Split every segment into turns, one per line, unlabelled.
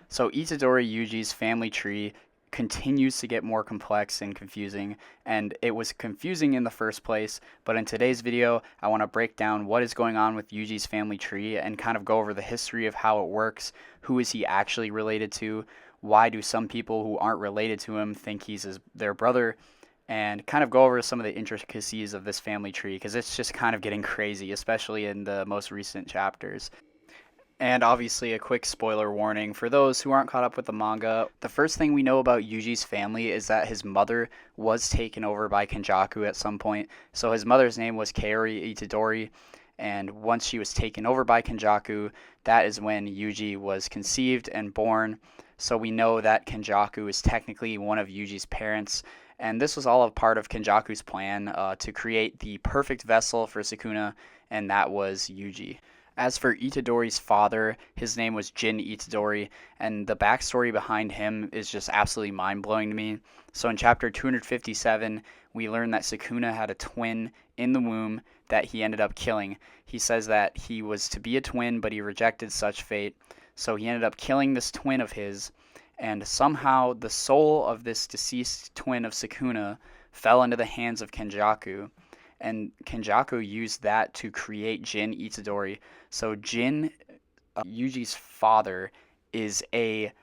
So Itadori Yuji's family tree continues to get more complex and confusing, and it was confusing in the first place, but in today's video, I want to break down what is going on with Yuji's family tree and kind of go over the history of how it works, who is he actually related to, why do some people who aren't related to him think their brother, and kind of go over some of the intricacies of this family tree because it's just kind of getting crazy, especially in the most recent chapters. And obviously, a quick spoiler warning for those who aren't caught up with the manga. The first thing we know about Yuji's family is that his mother was taken over by Kenjaku at some point. So his mother's name was Kaori Itadori, and once she was taken over by Kenjaku, that is when Yuji was conceived and born. So we know that Kenjaku is technically one of Yuji's parents, and this was all a part of Kenjaku's plan to create the perfect vessel for Sukuna, and that was Yuji. As for Itadori's father, his name was Jin Itadori, and the backstory behind him is just absolutely mind blowing to me. So in chapter 257, we learn that Sukuna had a twin in the womb that he ended up killing. He says that he was to be a twin, but he rejected such fate, so he ended up killing this twin of his, and somehow the soul of this deceased twin of Sukuna fell into the hands of Kenjaku, and Kenjaku used that to create Jin Itadori. So Jin, Yuji's father, is a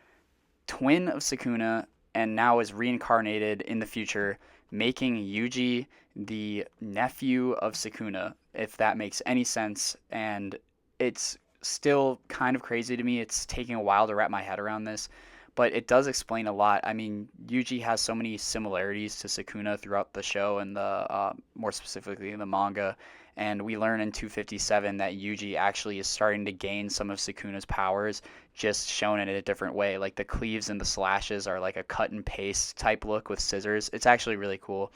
twin of Sukuna and now is reincarnated in the future, making Yuji the nephew of Sukuna, if that makes any sense. And it's still kind of crazy to me. It's taking a while to wrap my head around this, but it does explain a lot. I mean, Yuji has so many similarities to Sukuna throughout the show and more specifically in the manga. And we learn in 257 that Yuji actually is starting to gain some of Sukuna's powers, just shown in a different way. Like the cleaves and the slashes are like a cut and paste type look with scissors. It's actually really cool.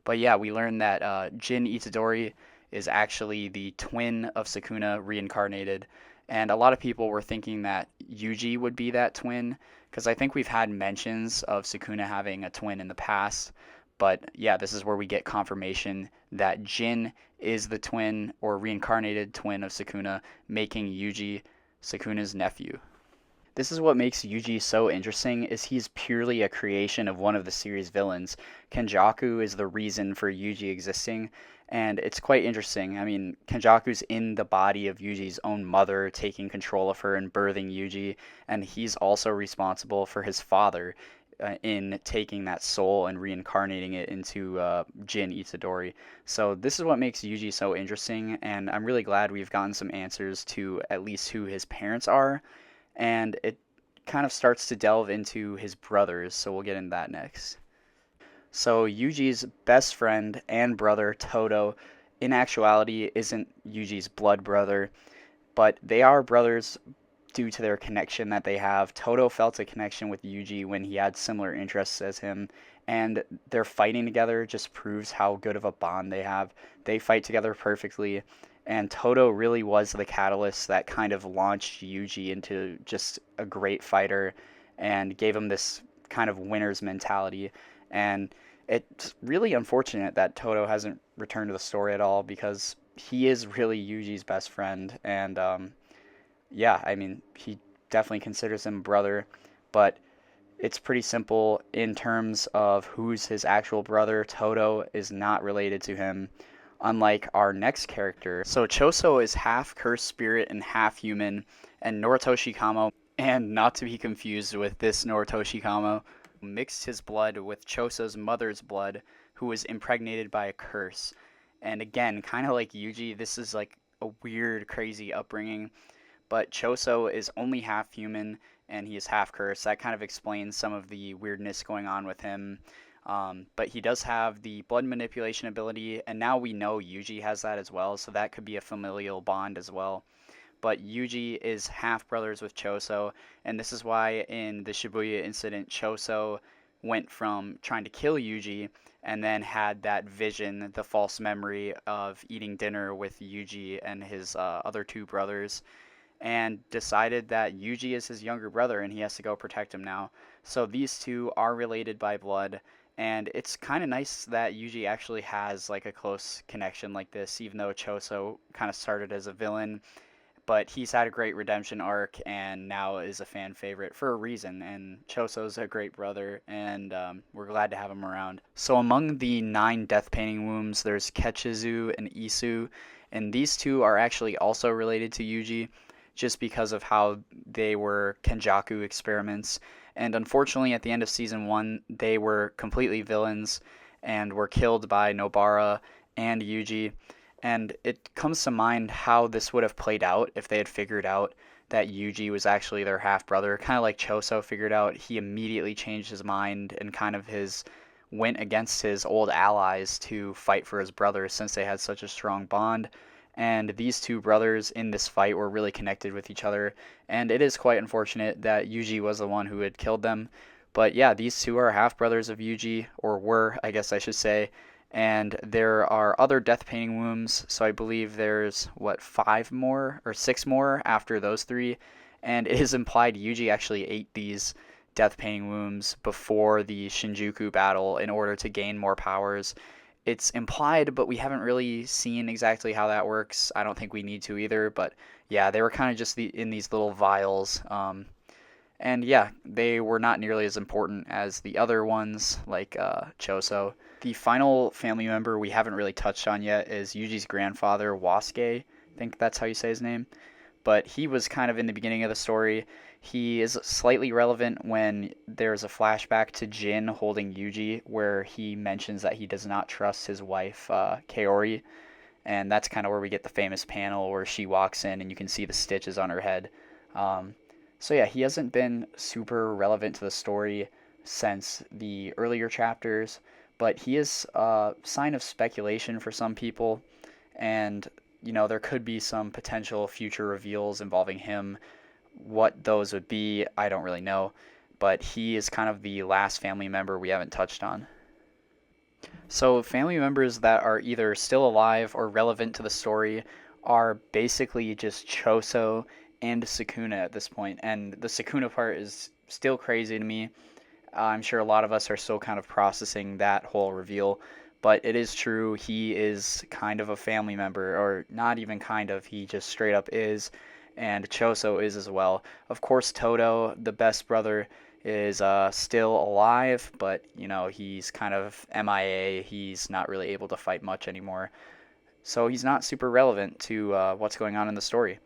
But yeah, we learn that Jin Itadori is actually the twin of Sukuna reincarnated. And a lot of people were thinking that Yuji would be that twin, because I think we've had mentions of Sukuna having a twin in the past. But yeah, this is where we get confirmation that Jin is the twin or reincarnated twin of Sukuna, making Yuji Sukuna's nephew. This is what makes Yuji so interesting is he's purely a creation of one of the series villains. Kenjaku is the reason for Yuji existing, and it's quite interesting. I mean, Kenjaku's in the body of Yuji's own mother, taking control of her and birthing Yuji, and he's also responsible for his father in taking that soul and reincarnating it into Jin Itadori. So this is what makes Yuji so interesting, and I'm really glad we've gotten some answers to at least who his parents are, and it kind of starts to delve into his brothers, so we'll get into that next. So Yuji's best friend and brother, Todo, in actuality isn't Yuji's blood brother, but they are brothers due to their connection that they have. Todo felt a connection with Yuji when he had similar interests as him, and their fighting together just proves how good of a bond they have. They fight together perfectly, and Todo really was the catalyst that kind of launched Yuji into just a great fighter and gave him this kind of winner's mentality. And it's really unfortunate that Todo hasn't returned to the story at all because he is really Yuji's best friend, and yeah, I mean, he definitely considers him brother, but it's pretty simple in terms of who's his actual brother. Todo is not related to him, unlike our next character. So Choso is half cursed spirit and half human, and Noritoshi Kamo, and not to be confused with this Noritoshi Kamo, mixed his blood with Choso's mother's blood, who was impregnated by a curse. And again, kind of like Yuji, this is like a weird, crazy upbringing, but Choso is only half human and he is half cursed. That kind of explains some of the weirdness going on with him. But he does have the blood manipulation ability, and now we know Yuji has that as well, so that could be a familial bond as well. But Yuji is half brothers with Choso, and this is why in the Shibuya incident, Choso went from trying to kill Yuji and then had that vision, the false memory of eating dinner with Yuji and his other two brothers, and decided that Yuji is his younger brother and he has to go protect him now. So these two are related by blood, and it's kind of nice that Yuji actually has like a close connection like this, even though Choso kind of started as a villain. but he's had a great redemption arc and now is a fan favorite for a reason. And Choso's a great brother, and we're glad to have him around. So among the 9 death painting wombs, there's Kechizu and Isu, and these two are actually also related to Yuji, just because of how they were Kenjaku experiments. And unfortunately, at the end of season 1, they were completely villains and were killed by Nobara and Yuji. And it comes to mind how this would have played out if they had figured out that Yuji was actually their half brother, kind of like Choso figured out. He immediately changed his mind and kind of his went against his old allies to fight for his brother since they had such a strong bond. And these two brothers in this fight were really connected with each other. And it is quite unfortunate that Yuji was the one who had killed them. But yeah, these two are half brothers of Yuji, or were, I guess I should say. And there are other death painting wombs, so I believe there's, 5 more or 6 more after those 3. And it is implied Yuji actually ate these death painting wombs before the Shinjuku battle in order to gain more powers. It's implied, but we haven't really seen exactly how that works. I don't think we need to either, but yeah, they were kind of just in these little vials. And yeah, they were not nearly as important as the other ones, like Choso. The final family member we haven't really touched on yet is Yuji's grandfather, Wasuke. I think that's how you say his name. But he was kind of in the beginning of the story. He is slightly relevant when there's a flashback to Jin holding Yuji, where he mentions that he does not trust his wife, Kaori. And that's kind of where we get the famous panel where she walks in and you can see the stitches on her head. So yeah, he hasn't been super relevant to the story since the earlier chapters, but he is a sign of speculation for some people, and there could be some potential future reveals involving him. What those would be, I don't really know, but he is kind of the last family member we haven't touched on. So family members that are either still alive or relevant to the story are basically just Choso and Sukuna at this point. And the Sukuna part is still crazy to me. I'm sure a lot of us are still kind of processing that whole reveal, but it is true. He is kind of a family member, or not even kind of, he just straight up is, and Choso is as well. Of course, Todo, the best brother, is still alive, but he's kind of MIA. He's not really able to fight much anymore, so he's not super relevant to what's going on in the story.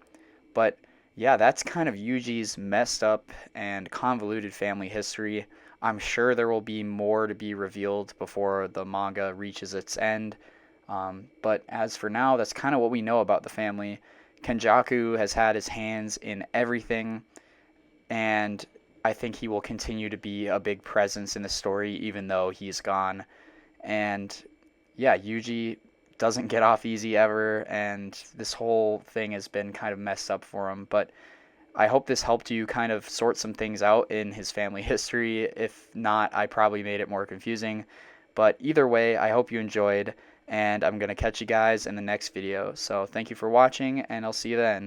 But yeah, that's kind of Yuji's messed up and convoluted family history. I'm sure there will be more to be revealed before the manga reaches its end. But as for now, that's kind of what we know about the family. Kenjaku has had his hands in everything, and I think he will continue to be a big presence in the story even though he's gone. And yeah, Yuji doesn't get off easy ever, and this whole thing has been kind of messed up for him. But I hope this helped you kind of sort some things out in his family history. If not, I probably made it more confusing. But either way, I hope you enjoyed, and I'm going to catch you guys in the next video. So thank you for watching, and I'll see you then.